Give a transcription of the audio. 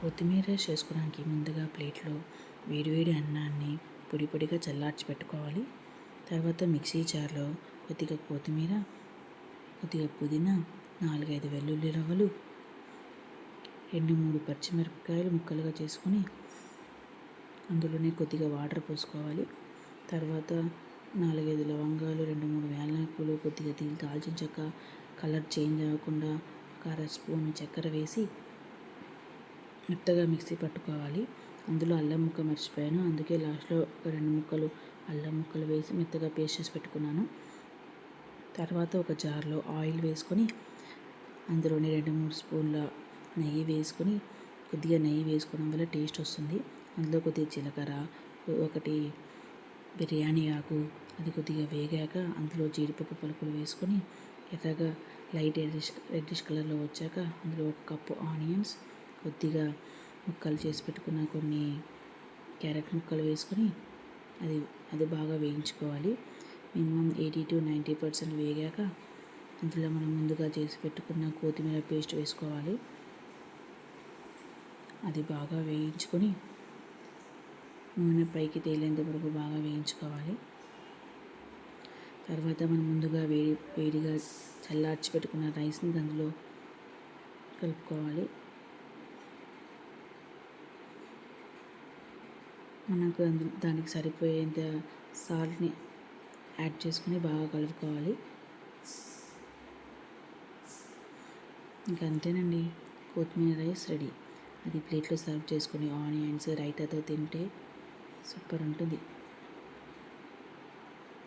కొత్తిమీర రైస్ చేసుకోవడానికి ముందుగా ప్లేట్లో వేడివేడి అన్నాన్ని పొడి పొడిగా చల్లార్చి పెట్టుకోవాలి. తర్వాత మిక్సీ జార్లో కొద్దిగా కొత్తిమీర, కొద్దిగా పుదీనా, 4-5 వెల్లుల్లి రవ్వలు, 2-3 పచ్చిమిరపకాయలు ముక్కలుగా చేసుకొని అందులోనే కొద్దిగా వాటర్ పోసుకోవాలి. తర్వాత 4-5 లవంగాలు, 2-3 యాలకులు, కొద్దిగా దాల్చిన చెక్క, కలర్ చేంజ్ అవ్వకుండా ఒక అర స్పూన్ చక్కెర వేసి మెత్తగా మిక్సీ పట్టుకోవాలి. అందులో అల్లం ముక్క మర్చిపోయాను, అందుకే లాస్ట్లో ఒక 2 ముక్కలు అల్లం ముక్కలు వేసి మెత్తగా పేస్ట్ చేసి పెట్టుకున్నాను. తర్వాత ఒక జార్లో ఆయిల్ వేసుకొని అందులోనే 2-3 స్పూన్ల నెయ్యి వేసుకొని, కొద్దిగా నెయ్యి వేసుకోవడం వల్ల టేస్ట్ వస్తుంది. అందులో కొద్దిగా జీలకర్ర, ఒకటి బిర్యానీ ఆకు, అది కొద్దిగా వేగాక అందులో జీడిపప్పు పలుకులు వేసుకొని ఎర్రగా లైట్ రెడ్డిష్ కలర్లో వచ్చాక అందులో 1 కప్పు ఆనియన్స్, కొద్దిగా ముక్కలు చేసి పెట్టుకున్న కొన్ని క్యారెట్ ముక్కలు వేసుకొని అది బాగా వేయించుకోవాలి. మినిమం 80-90% వేగాక అందులో మనం ముందుగా చేసి పెట్టుకున్న కొత్తిమీర పేస్ట్ వేసుకోవాలి. అది బాగా వేయించుకొని నూనె పైకి తేలేంత వరకు బాగా వేయించుకోవాలి. తర్వాత మనం ముందుగా వేడిగా చల్లార్చి పెట్టుకున్న రైస్ని అందులో కలుపుకోవాలి. మనకు దానికి సరిపోయేంత సాల్ట్ని యాడ్ చేసుకొని బాగా కలుపుకోవాలి. ఇంకా అంతేనండి, కొత్తిమీర రైస్ రెడీ. అది ప్లేట్లో సర్వ్ చేసుకొని ఆనియన్స్ రైతాతో తింటే సూపర్ ఉంటుంది.